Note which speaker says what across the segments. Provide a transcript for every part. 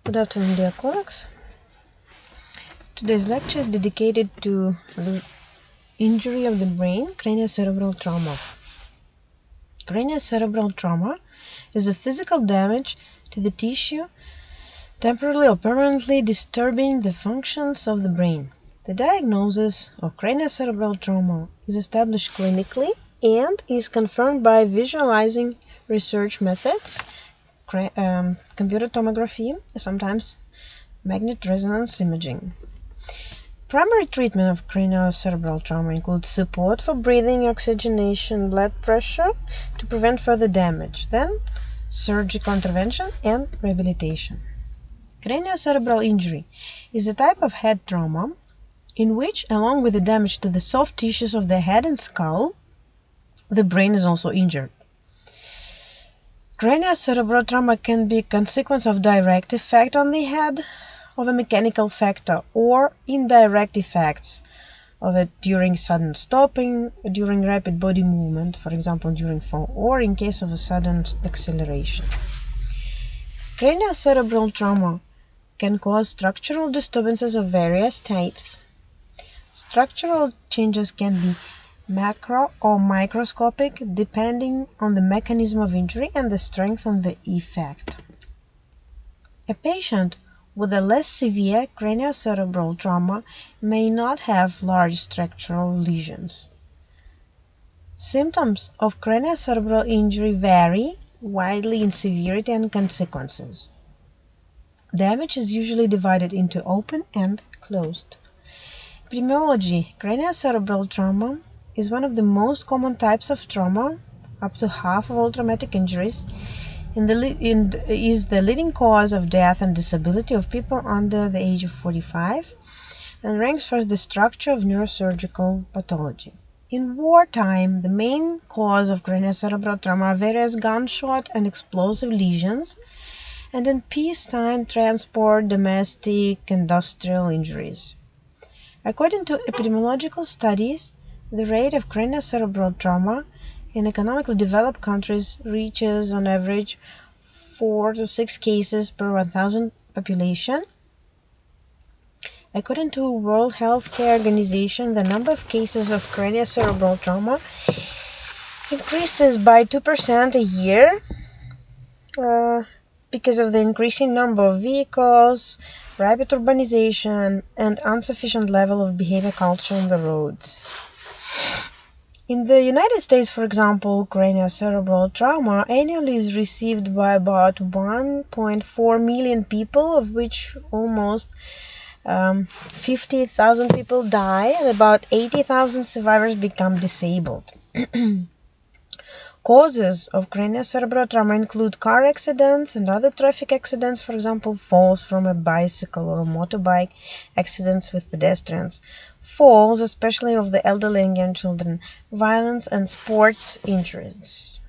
Speaker 1: Good afternoon, dear colleagues. Today's lecture is dedicated to the injury of the brain, craniocerebral trauma. Craniocerebral trauma is a physical damage to the tissue temporarily or permanently disturbing the functions of the brain. The diagnosis of craniocerebral trauma is established clinically and is confirmed by visualizing research methods, computer tomography, sometimes magnetic resonance imaging. Primary treatment of craniocerebral trauma includes support for breathing, oxygenation, blood pressure to prevent further damage, then surgical intervention and rehabilitation. Craniocerebral injury is a type of head trauma in which, along with the damage to the soft tissues of the head and skull, the brain is also injured. Craniocerebral trauma can be a consequence of direct effect on the head of a mechanical factor or indirect effects of it during sudden stopping, during rapid body movement, for example during fall, or in case of a sudden acceleration. Craniocerebral trauma can cause structural disturbances of various types. Structural changes can be macro or microscopic depending on the mechanism of injury and the strength of the effect. A patient with a less severe craniocerebral trauma may not have large structural lesions. Symptoms of craniocerebral injury vary widely in severity and consequences. Damage is usually divided into open and closed. Epidemiology: craniocerebral trauma is one of the most common types of trauma. Up to half of all traumatic injuries is the leading cause of death and disability of people under the age of 45 and ranks first the structure of neurosurgical pathology. In wartime, the main cause of craniocerebral trauma are various gunshot and explosive lesions, and in peacetime, transport, domestic, industrial injuries. According to epidemiological studies, the rate of craniocerebral trauma in economically developed countries reaches on average 4 to 6 cases per 1,000 population. According to World Health Organization, the number of cases of craniocerebral trauma increases by 2% a year because of the increasing number of vehicles, rapid urbanization, and insufficient level of behavior culture on the roads. In the United States, for example, craniocerebral trauma annually is received by about 1.4 million people, of which almost 50,000 people die and about 80,000 survivors become disabled. Causes of craniocerebral trauma include car accidents and other traffic accidents, for example, falls from a bicycle or a motorbike, accidents with pedestrians, falls, especially of the elderly and young children, violence and sports injuries.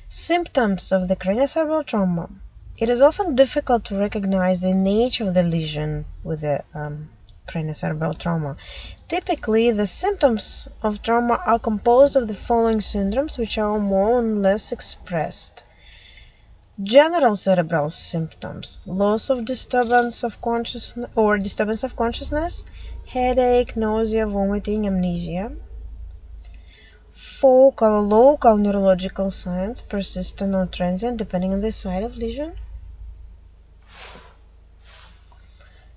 Speaker 1: Symptoms of the craniocerebral trauma. It is often difficult to recognize the nature of the lesion with the craniocerebral trauma. Typically, the symptoms of trauma are composed of the following syndromes, which are more or less expressed. General cerebral symptoms: loss of disturbance of consciousness, headache, nausea, vomiting, amnesia. Focal or local neurological signs, persistent or transient, depending on the site of lesion.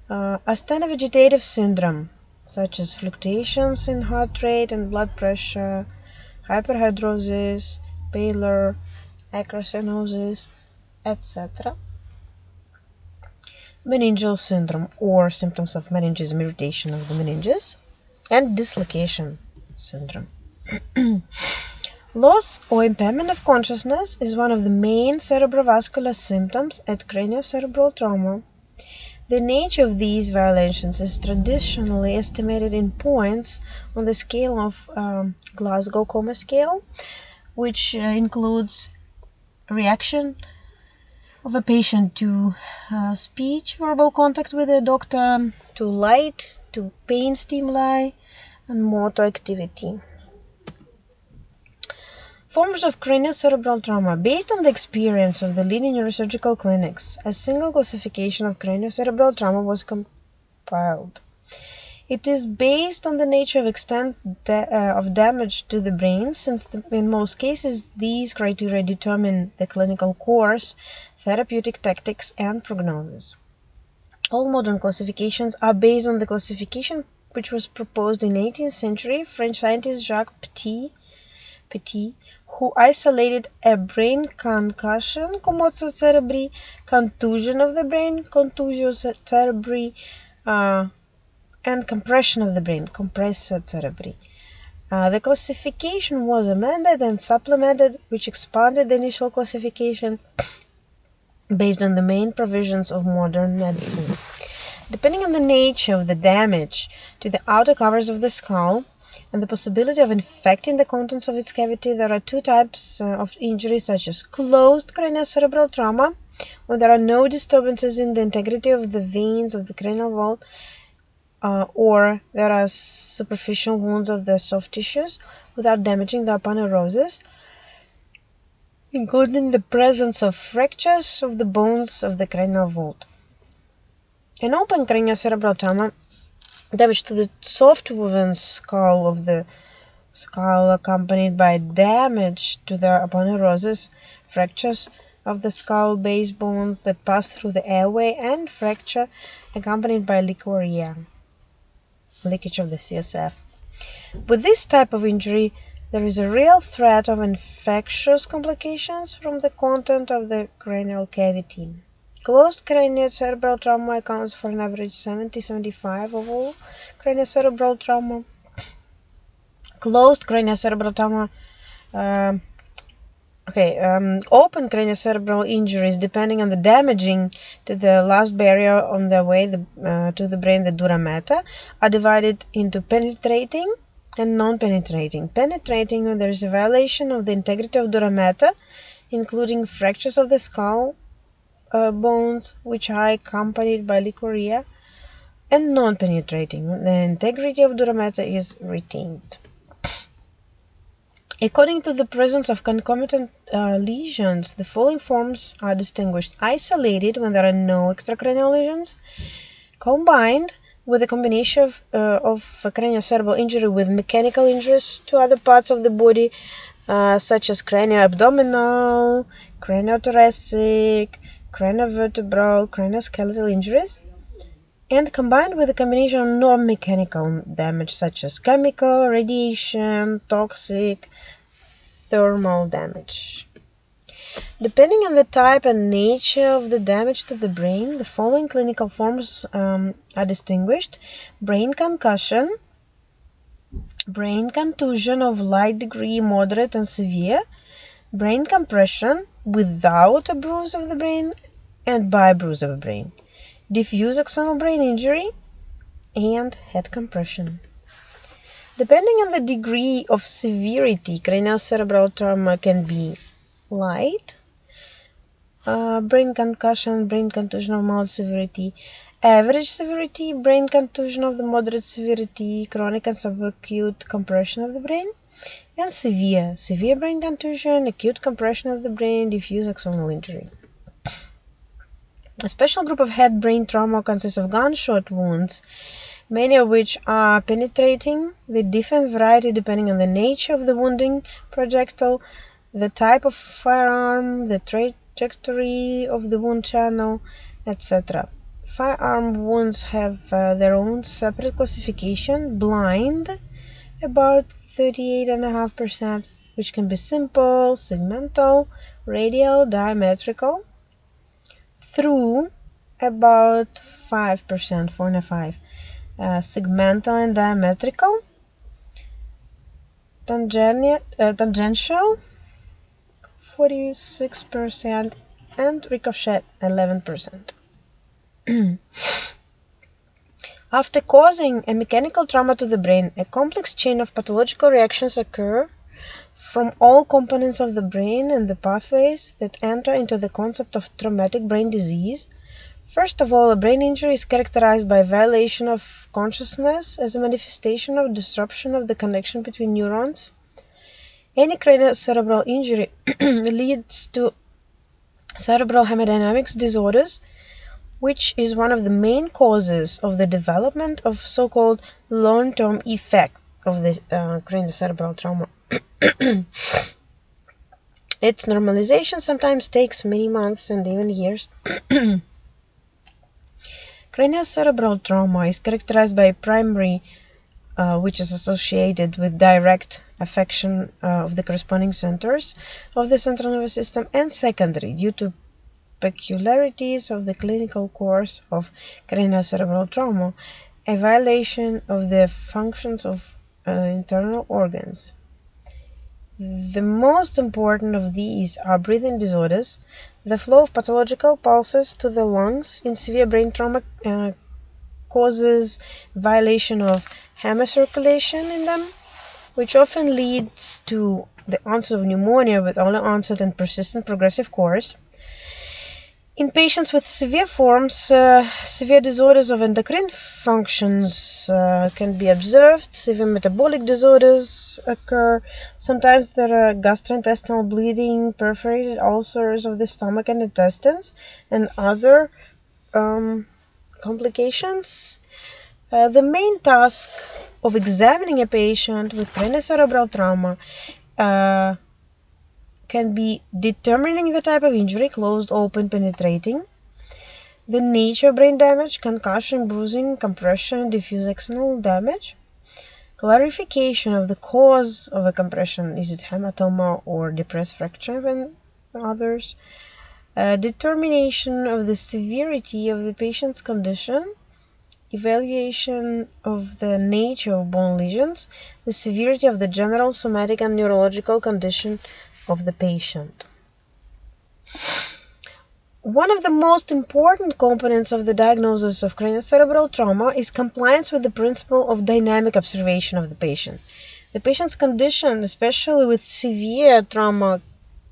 Speaker 1: Asteno-vegetative syndrome, such as fluctuations in heart rate and blood pressure, hyperhidrosis, pallor, acrocyanosis, etc. Meningeal syndrome, or symptoms of meningism, irritation of the meninges, and dislocation syndrome. Loss or impairment of consciousness is one of the main cerebrovascular symptoms at craniocerebral trauma. The nature of these violations is traditionally estimated in points on the scale of Glasgow Coma Scale, which includes reaction of a patient to speech, verbal contact with a doctor, to light, to pain stimuli, and motor activity. Forms of craniocerebral trauma. Based on the experience of the leading neurosurgical clinics, a single classification of craniocerebral trauma was compiled. It is based on the nature of extent of damage to the brain, since in most cases these criteria determine the clinical course, therapeutic tactics, and prognosis. All modern classifications are based on the classification which was proposed in 18th century French scientist Jacques Petit, who isolated a brain concussion, commotio cerebri, contusion of the brain, contusio cerebri, and compression of the brain, compressio cerebri. The classification was amended and supplemented, which expanded the initial classification based on the main provisions of modern medicine. Depending on the nature of the damage to the outer covers of the skull and the possibility of infecting the contents of its cavity, there are two types of injury, such as closed craniocerebral trauma, when there are no disturbances in the integrity of the veins of the cranial vault, or there are superficial wounds of the soft tissues without damaging the aponeurosis, including the presence of fractures of the bones of the cranial vault. An open craniocerebral trauma, damage to the soft woven skull of the skull accompanied by damage to the aponeurosis, fractures of the skull base bones that pass through the airway, and fracture accompanied by leukorrhea, leakage of the CSF. With this type of injury, there is a real threat of infectious complications from the content of the cranial cavity. Closed craniocerebral trauma accounts for an average 70-75% of all craniocerebral trauma. Closed craniocerebral trauma, open craniocerebral injuries, depending on the damaging to the last barrier on their way to the brain, the dura mater, are divided into penetrating and non-penetrating. Penetrating, when there is a violation of the integrity of dura mater, including fractures of the skull bones, which are accompanied by leukorrhea, and non-penetrating, when the integrity of dura mater is retained. According to the presence of concomitant lesions, the following forms are distinguished: isolated, when there are no extracranial lesions; combined, with a combination of craniocerebral injury with mechanical injuries to other parts of the body, such as cranioabdominal, craniothoracic, craniovertebral, cranioskeletal injuries; and combined with a combination of non-mechanical damage, such as chemical, radiation, toxic, thermal damage. Depending on the type and nature of the damage to the brain, the following clinical forms are distinguished: brain concussion, brain contusion of light degree, moderate, and severe; brain compression without a bruise of the brain and by bruise of the brain; diffuse axonal brain injury; and head compression. Depending on the degree of severity, craniocerebral trauma can be light, brain concussion, brain contusion of mild severity; average severity, brain contusion of the moderate severity, chronic and subacute compression of the brain; and severe brain contusion, acute compression of the brain, diffuse axonal injury. A special group of head-brain trauma consists of gunshot wounds, many of which are penetrating. They differ in variety depending on the nature of the wounding projectile, the type of firearm, the trajectory of the wound channel, etc. Firearm wounds have their own separate classification: blind, about 38.5%, which can be simple, segmental, radial, diametrical; through, about 5%, 4.5%, segmental and diametrical; tangential, 46%, and ricochet, 11%. After causing a mechanical trauma to the brain, a complex chain of pathological reactions occur from all components of the brain and the pathways that enter into the concept of traumatic brain disease. First of all, a brain injury is characterized by violation of consciousness as a manifestation of disruption of the connection between neurons. Any craniocerebral injury leads to cerebral hemodynamics disorders, which is one of the main causes of the development of so-called long-term effect of this craniocerebral trauma. Its normalization sometimes takes many months and even years. Craniocerebral trauma is characterized by primary, which is associated with direct affection of the corresponding centers of the central nervous system, and secondary, due to peculiarities of the clinical course of craniocerebral trauma, a violation of the functions of internal organs. The most important of these are breathing disorders. The flow of pathological pulses to the lungs in severe brain trauma causes violation of hemocirculation in them, which often leads to the onset of pneumonia with early onset and persistent progressive course. In patients with severe forms, severe disorders of endocrine functions can be observed. Severe metabolic disorders occur. Sometimes there are gastrointestinal bleeding, perforated ulcers of the stomach and intestines, and other complications. The main task of examining a patient with craniocerebral trauma can be determining the type of injury, closed, open, penetrating, the nature of brain damage, concussion, bruising, compression, diffuse axonal damage, clarification of the cause of a compression, is it hematoma or depressed fracture, and others, determination of the severity of the patient's condition, evaluation of the nature of bone lesions, the severity of the general somatic and neurological condition of the patient. One of the most important components of the diagnosis of craniocerebral trauma is compliance with the principle of dynamic observation of the patient. The patient's condition, especially with severe trauma,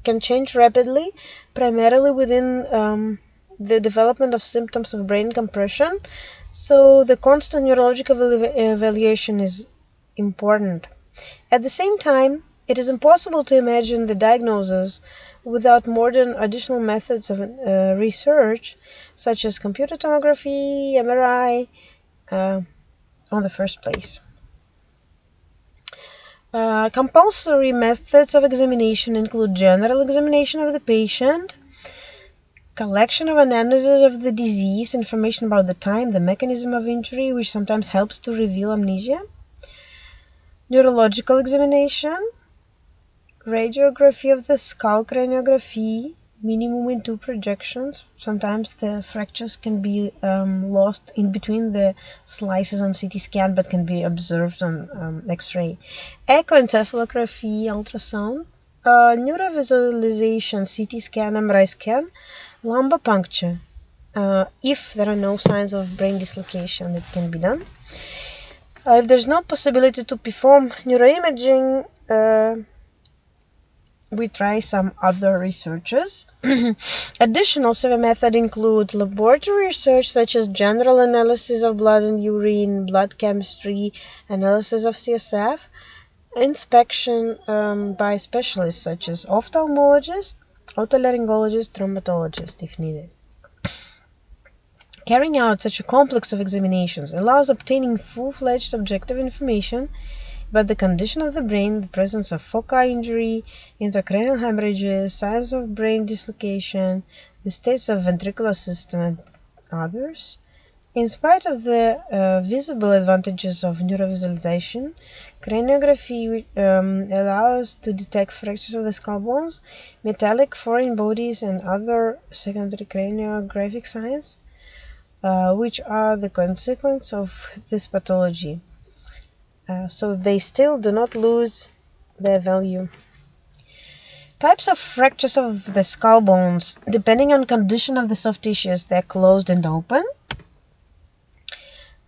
Speaker 1: can change rapidly, primarily within the development of symptoms of brain compression, so the constant neurological evaluation is important. At the same time, it is impossible to imagine the diagnosis without modern additional methods of research, such as computer tomography, MRI, on the first place. Compulsory methods of examination include general examination of the patient, collection of anamnesis of the disease, information about the time, the mechanism of injury, which sometimes helps to reveal amnesia, neurological examination, radiography of the skull, craniography, minimum in 2 projections. Sometimes the fractures can be lost in between the slices on CT scan, but can be observed on X-ray. Echoencephalography, ultrasound, neurovisualization, CT scan, MRI scan, lumbar puncture. If there are no signs of brain dislocation, it can be done. If there's no possibility to perform neuroimaging, we try some other researches. Additional severe methods include laboratory research such as general analysis of blood and urine, blood chemistry, analysis of CSF, inspection by specialists such as ophthalmologists, otolaryngologists, traumatologists if needed. Carrying out such a complex of examinations allows obtaining full-fledged objective information about the condition of the brain, the presence of foci injury, intracranial hemorrhages, signs of brain dislocation, the states of ventricular system, and others. In spite of the visible advantages of neurovisualization, craniography allows to detect fractures of the skull bones, metallic foreign bodies, and other secondary craniographic signs, which are the consequence of this pathology. So they still do not lose their value. Types of fractures of the skull bones, depending on condition of the soft tissues, they're closed and open.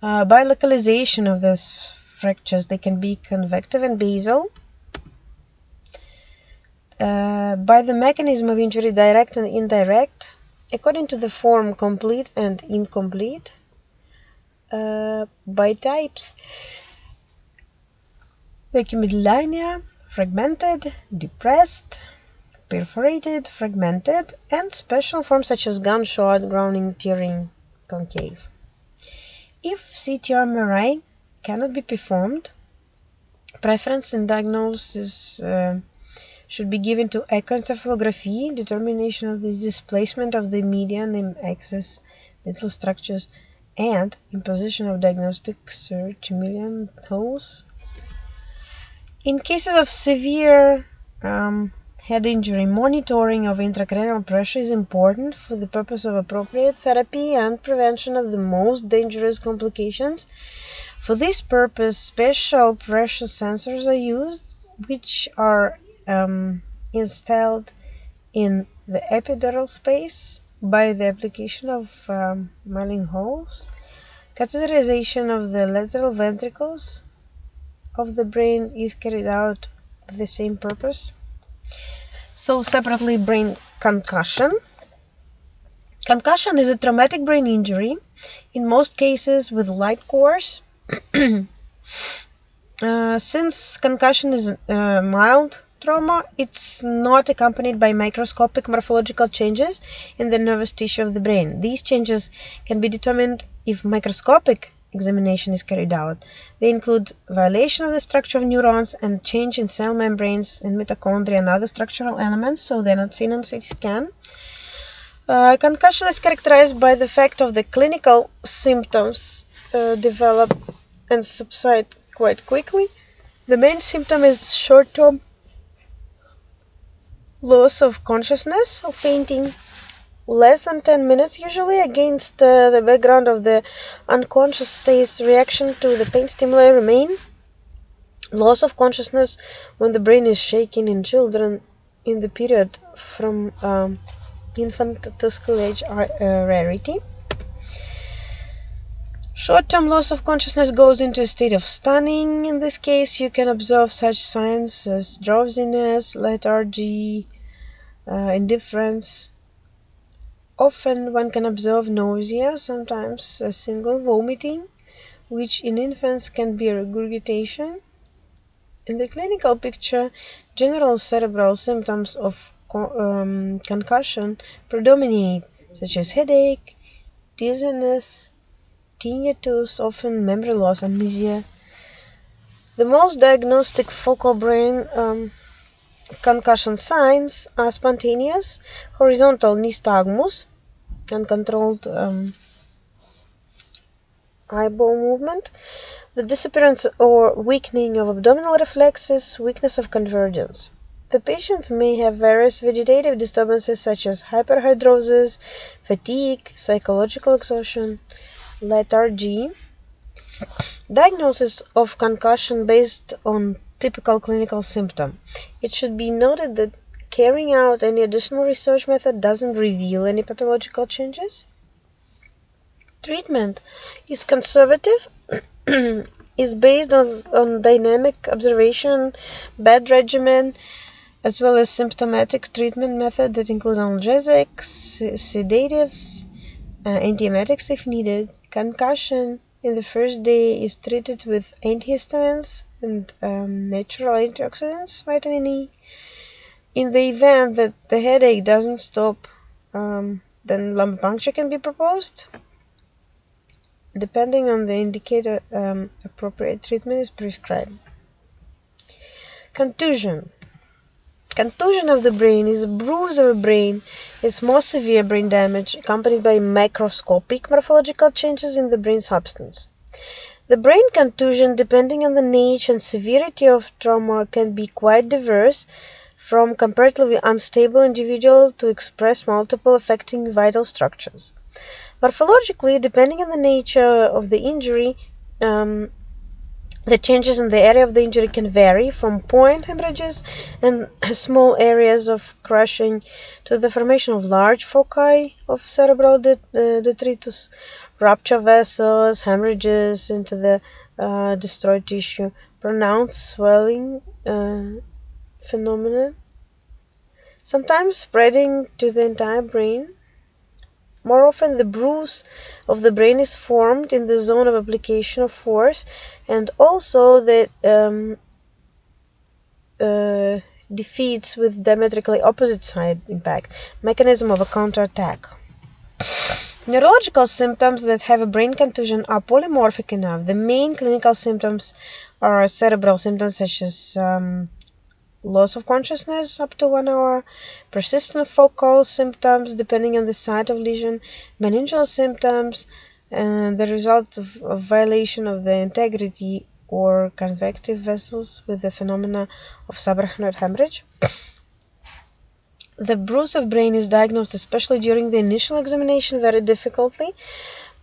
Speaker 1: By localization of these fractures, they can be convective and basal. By the mechanism of injury, direct and indirect, according to the form, complete and incomplete. By types, vecumidlinear fragmented, depressed, perforated, fragmented, and special forms such as gunshot, grounding, tearing, concave. If CT or MRI cannot be performed, preference in diagnosis should be given to echoencephalography, determination of the displacement of the median and axis metal structures, and imposition of diagnostic search million holes. In cases of severe head injury, monitoring of intracranial pressure is important for the purpose of appropriate therapy and prevention of the most dangerous complications. For this purpose, special pressure sensors are used, which are installed in the epidural space by the application of milling holes. Catheterization of the lateral ventricles of the brain is carried out for the same purpose. So separately, brain concussion. Concussion is a traumatic brain injury, in most cases with light course. Since concussion is mild trauma, it's not accompanied by microscopic morphological changes in the nervous tissue of the brain. These changes can be determined if microscopic examination is carried out. They include violation of the structure of neurons and change in cell membranes and mitochondria and other structural elements, so they're not seen on CT scan. Concussion is characterized by the fact of the clinical symptoms develop and subside quite quickly. The main symptom is short-term loss of consciousness or fainting, less than 10 minutes usually, against the background of the unconscious state's reaction to the pain stimuli remain. Loss of consciousness when the brain is shaking in children in the period from infant to school age are a rarity. Short-term loss of consciousness goes into a state of stunning. In this case, you can observe such signs as drowsiness, lethargy, indifference. Often one can observe nausea, sometimes a single vomiting, which in infants can be a regurgitation. In the clinical picture, general cerebral symptoms of concussion predominate, such as headache, dizziness, tinnitus, often memory loss, amnesia. The most diagnostic focal brain concussion signs are spontaneous, horizontal nystagmus, uncontrolled eyeball movement, the disappearance or weakening of abdominal reflexes, weakness of convergence. The patients may have various vegetative disturbances such as hyperhidrosis, fatigue, psychological exhaustion, lethargy. Diagnosis of concussion based on typical clinical symptom. It should be noted that carrying out any additional research method doesn't reveal any pathological changes. Treatment is conservative, is based on dynamic observation, bed regimen, as well as symptomatic treatment method that include analgesics, sedatives, antiemetics if needed. Concussion in the first day is treated with antihistamines and natural antioxidants, vitamin E. In the event that the headache doesn't stop, then lumbar puncture can be proposed. Depending on the indicator, appropriate treatment is prescribed. Contusion. Contusion of the brain is a bruise of a brain. It's more severe brain damage accompanied by macroscopic morphological changes in the brain substance. The brain contusion, depending on the nature and severity of trauma, can be quite diverse, from comparatively unstable individual to express multiple affecting vital structures. Morphologically, depending on the nature of the injury, the changes in the area of the injury can vary from point hemorrhages and small areas of crushing to the formation of large foci of cerebral detritus, rupture vessels, hemorrhages into the destroyed tissue, pronounced swelling phenomenon, sometimes spreading to the entire brain. More often, the bruise of the brain is formed in the zone of application of force, and also the defeats with diametrically opposite side impact, mechanism of a counterattack. Neurological symptoms that have a brain contusion are polymorphic enough. The main clinical symptoms are cerebral symptoms such as loss of consciousness up to 1 hour, persistent focal symptoms depending on the site of lesion, meningeal symptoms, and the result of violation of the integrity or convective vessels with the phenomena of subarachnoid hemorrhage. The bruise of brain is diagnosed, especially during the initial examination, very difficultly.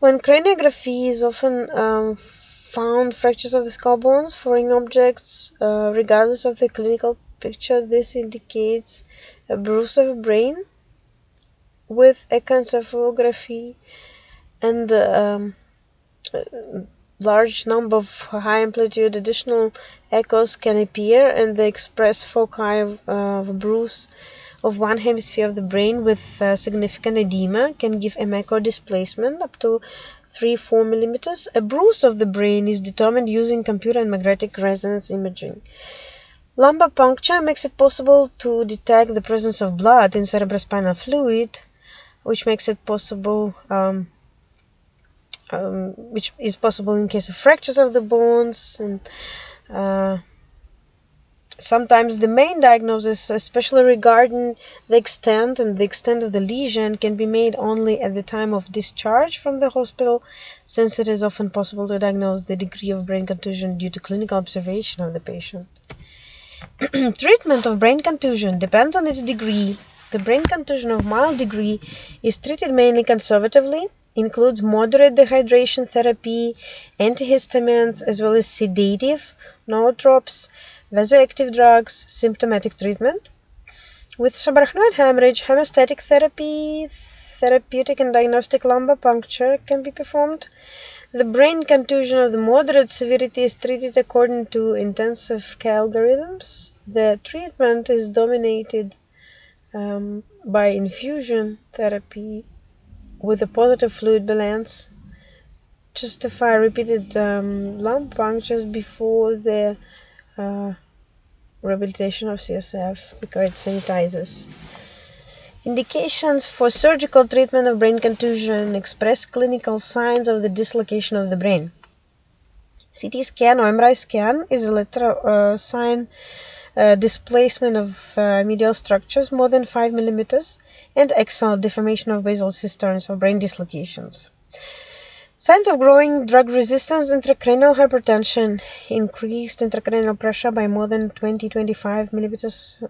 Speaker 1: When craniography is often found fractures of the skull bones, foreign objects, regardless of the clinical picture. This indicates a bruise of brain with echoencephalography and large number of high amplitude additional echoes can appear, and the express foci of a bruise of one hemisphere of the brain with significant edema can give an echo displacement up to 3-4 millimeters. A bruise of the brain is determined using computer and magnetic resonance imaging. Lumbar puncture makes it possible to detect the presence of blood in cerebrospinal fluid, which makes it possible which is possible in case of fractures of the bones, and sometimes the main diagnosis, especially regarding the extent of the lesion, can be made only at the time of discharge from the hospital, since it is often possible to diagnose the degree of brain contusion due to clinical observation of the patient. Treatment of brain contusion depends on its degree. The brain contusion of mild degree is treated mainly conservatively, includes moderate dehydration therapy, antihistamines, as well as sedative, nootrops, vasoactive drugs, symptomatic treatment. With subarachnoid hemorrhage, hemostatic therapy, therapeutic and diagnostic lumbar puncture can be performed. The brain contusion of the moderate severity is treated according to intensive care algorithms. The treatment is dominated by infusion therapy with a positive fluid balance. Justify repeated lumbar punctures before the rehabilitation of CSF because it sanitizes. Indications for surgical treatment of brain contusion express clinical signs of the dislocation of the brain. CT scan or MRI scan is a lateral sign displacement of medial structures more than 5 millimeters and axonal deformation of basal cisterns or brain dislocations. Signs of growing drug resistance, intracranial hypertension, increased intracranial pressure by more than 20-25 millimeters,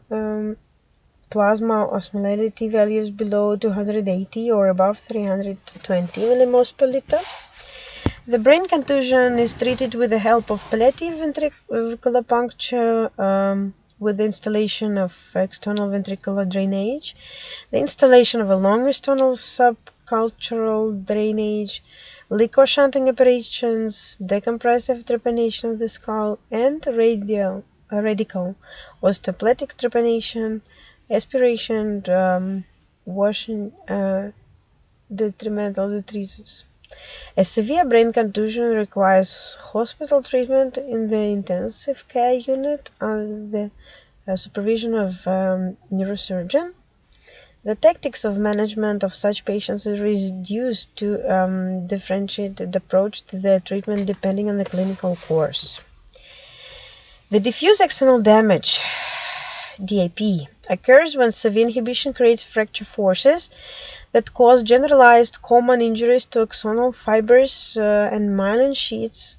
Speaker 1: plasma osmolality values below 280 or above 320 millimoles per liter. The brain contusion is treated with the help of palliative ventricular puncture with the installation of external ventricular drainage, the installation of a long external subcultural drainage, liquor shunting operations, decompressive trepanation of the skull, and radical osteoplastic trepanation, aspiration, and washing detrimental detritus. A severe brain contusion requires hospital treatment in the intensive care unit under the supervision of neurosurgeon. The tactics of management of such patients is reduced to differentiated approach to their treatment depending on the clinical course. The diffuse axonal damage, DAP, occurs when severe inhibition creates fracture forces that cause generalized common injuries to axonal fibers and myelin sheaths.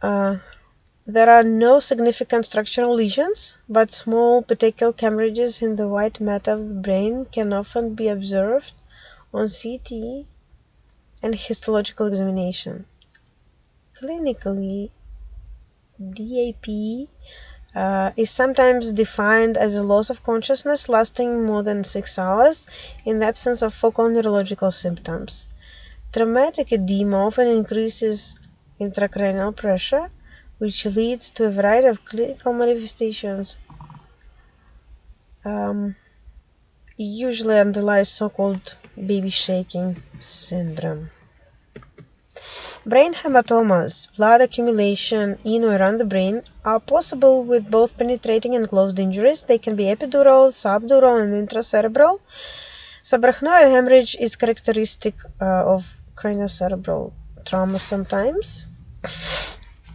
Speaker 1: There are no significant structural lesions, but small petechial hemorrhages in the white matter of the brain can often be observed on CT and histological examination. Clinically, DAP is sometimes defined as a loss of consciousness lasting more than 6 hours in the absence of focal neurological symptoms. Traumatic edema often increases intracranial pressure, which leads to a variety of clinical manifestations. Usually underlies so-called baby shaking syndrome. Brain hematomas, blood accumulation in or around the brain, are possible with both penetrating and closed injuries. They can be epidural, subdural, and intracerebral. Subarachnoid hemorrhage is characteristic of craniocerebral trauma sometimes.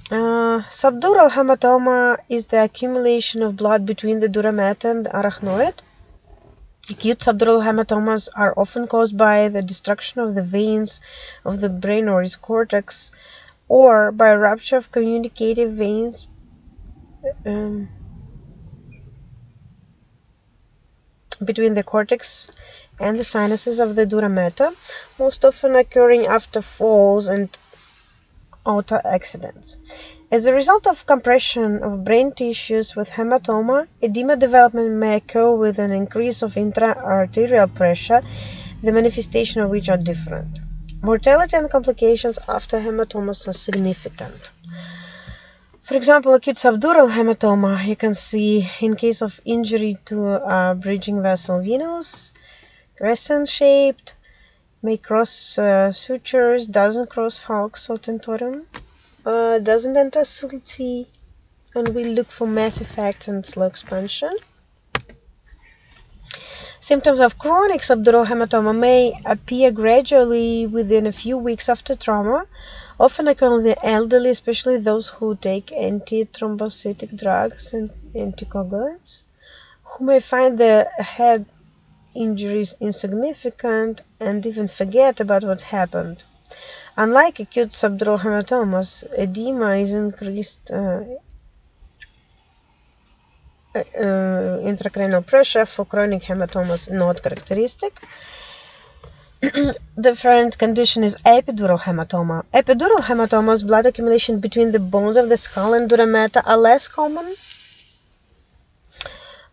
Speaker 1: Subdural hematoma is the accumulation of blood between the dura mater and the arachnoid. Acute subdural hematomas are often caused by the destruction of the veins of the brain or its cortex, or by rupture of communicative veins between the cortex and the sinuses of the dura mater, most often occurring after falls and auto accidents. As a result of compression of brain tissues with hematoma, edema development may occur with an increase of intra-arterial pressure, the manifestations of which are different. Mortality and complications after hematomas are significant. For example, acute subdural hematoma, you can see in case of injury to a bridging vessel venous, crescent-shaped, may cross sutures, doesn't cross falx or tentorium, doesn't enter sulci, and we look for mass effects and slow expansion. Symptoms of chronic subdural hematoma may appear gradually within a few weeks after trauma, often occur in the elderly, especially those who take antithrombocytic drugs and anticoagulants, who may find the head injuries insignificant and even forget about what happened. Unlike acute subdural hematomas, edema is increased intracranial pressure for chronic hematomas not characteristic. Different condition is epidural hematoma. Epidural hematomas, blood accumulation between the bones of the skull and dura mater, are less common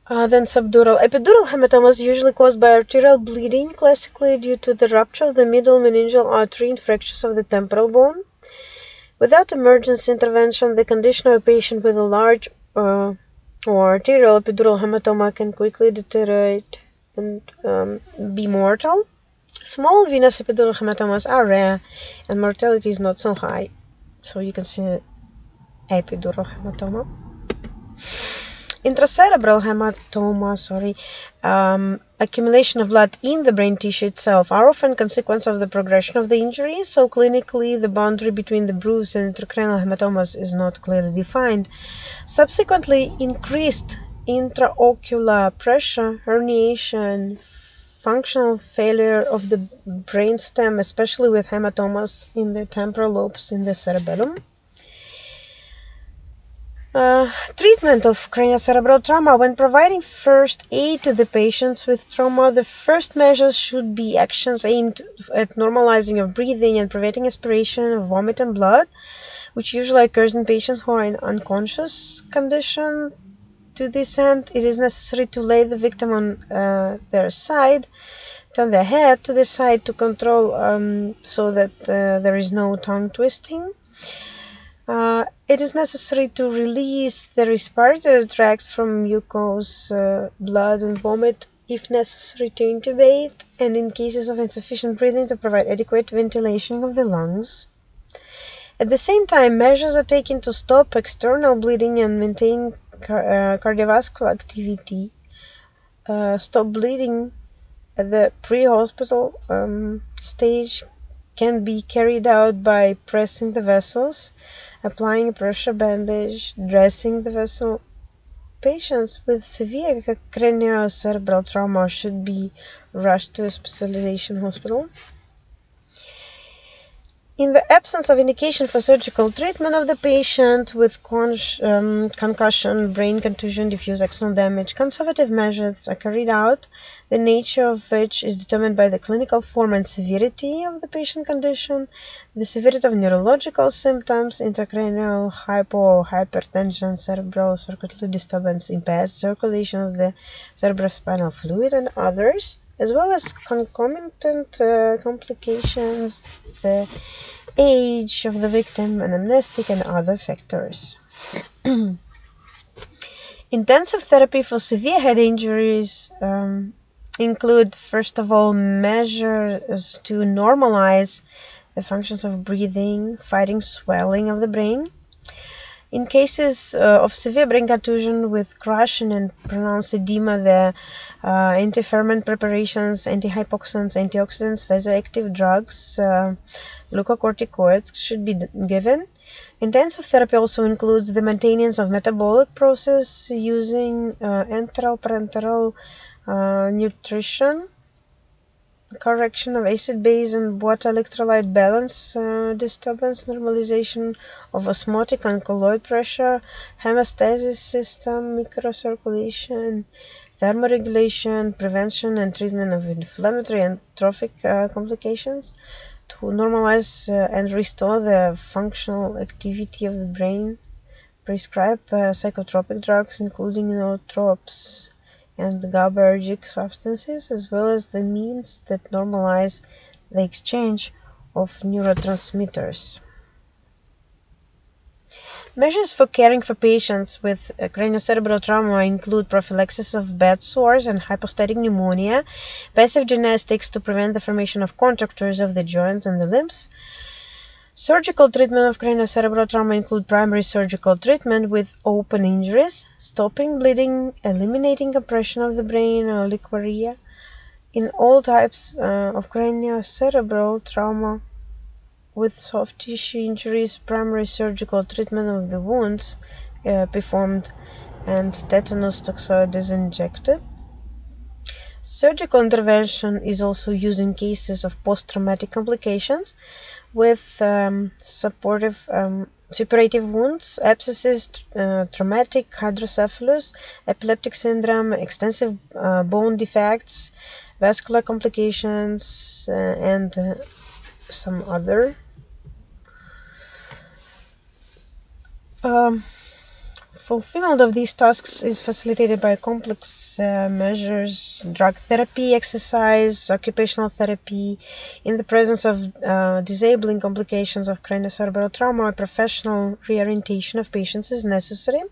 Speaker 1: than subdural. Epidural hematomas usually caused by arterial bleeding, classically due to the rupture of the middle meningeal artery and fractures of the temporal bone. Without emergency intervention, the condition of a patient with a large or arterial epidural hematoma can quickly deteriorate and be mortal. Small venous epidural hematomas are rare and mortality is not so high. So you can see epidural hematoma. Intracerebral hematoma, accumulation of blood in the brain tissue itself, are often consequence of the progression of the injury, so clinically the boundary between the bruise and intracranial hematomas is not clearly defined. Subsequently, increased intraocular pressure, herniation, functional failure of the brainstem, especially with hematomas in the temporal lobes in the cerebellum. Treatment of craniocerebral trauma. When providing first aid to the patients with trauma, the first measures should be actions aimed at normalizing of breathing and preventing aspiration of vomit and blood, which usually occurs in patients who are in unconscious condition. To this end, it is necessary to lay the victim on their side, turn their head to the side to control so that there is no tongue twisting. It is necessary to release the respiratory tract from mucous, blood and vomit if necessary to intubate, and in cases of insufficient breathing to provide adequate ventilation of the lungs. At the same time, measures are taken to stop external bleeding and maintain cardiovascular activity. Stop bleeding at the pre-hospital stage can be carried out by pressing the vessels, applying a pressure bandage, dressing the vessel. Patients with severe craniocerebral trauma should be rushed to a specialization hospital. In the absence of indication for surgical treatment of the patient with concussion, brain contusion, diffuse axonal damage, conservative measures are carried out, the nature of which is determined by the clinical form and severity of the patient condition, the severity of neurological symptoms, intracranial hypo or hypertension, cerebral circulatory disturbance, impaired circulation of the cerebrospinal fluid, and others, as well as concomitant complications, the age of the victim, anamnestic, and other factors. Intensive therapy for severe head injuries include, first of all, measures to normalize the functions of breathing, fighting swelling of the brain. In cases of severe brain contusion with crushing and pronounced edema, the anti-ferment preparations, antihypoxants, antioxidants, vasoactive drugs, glucocorticoids should be given. Intensive therapy also includes the maintenance of metabolic process using enteral-parenteral nutrition, correction of acid-base and water electrolyte balance disturbance, normalization of osmotic and colloid pressure, hemostasis system, microcirculation, thermoregulation, prevention and treatment of inflammatory and trophic complications to normalize and restore the functional activity of the brain. Prescribe psychotropic drugs including nootrops and GABAergic substances, as well as the means that normalize the exchange of neurotransmitters. Measures for caring for patients with craniocerebral trauma include prophylaxis of bed sores and hypostatic pneumonia, passive gymnastics to prevent the formation of contractures of the joints and the limbs. Surgical treatment of craniocerebral trauma include primary surgical treatment with open injuries, stopping bleeding, eliminating compression of the brain or liquoria. In all types of craniocerebral trauma with soft tissue injuries, primary surgical treatment of the wounds performed and tetanus toxoid is injected. Surgical intervention is also used in cases of post-traumatic complications with suppurative wounds, abscesses, traumatic hydrocephalus, epileptic syndrome, extensive bone defects, vascular complications, and some other. Fulfillment of these tasks is facilitated by complex measures, drug therapy, exercise, occupational therapy. In the presence of disabling complications of craniocerebral trauma, a professional reorientation of patients is necessary.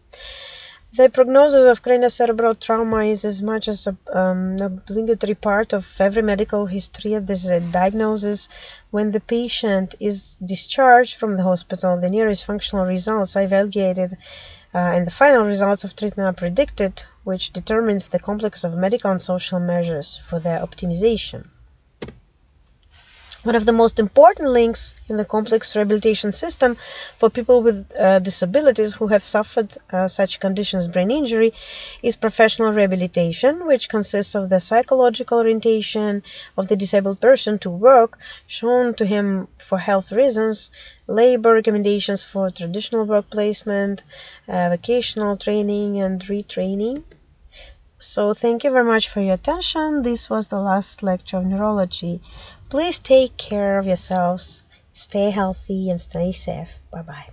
Speaker 1: The prognosis of craniocerebral trauma is as much as an obligatory part of every medical history. This is a diagnosis when the patient is discharged from the hospital. The nearest functional results are evaluated and the final results of treatment are predicted, which determines the complex of medical and social measures for their optimization. One of the most important links in the complex rehabilitation system for people with disabilities who have suffered such conditions, brain injury, is professional rehabilitation, which consists of the psychological orientation of the disabled person to work, shown to him for health reasons, labor recommendations for traditional work placement, vocational training and retraining. So thank you very much for your attention. This was the last lecture of neurology. Please take care of yourselves, stay healthy and stay safe. Bye-bye.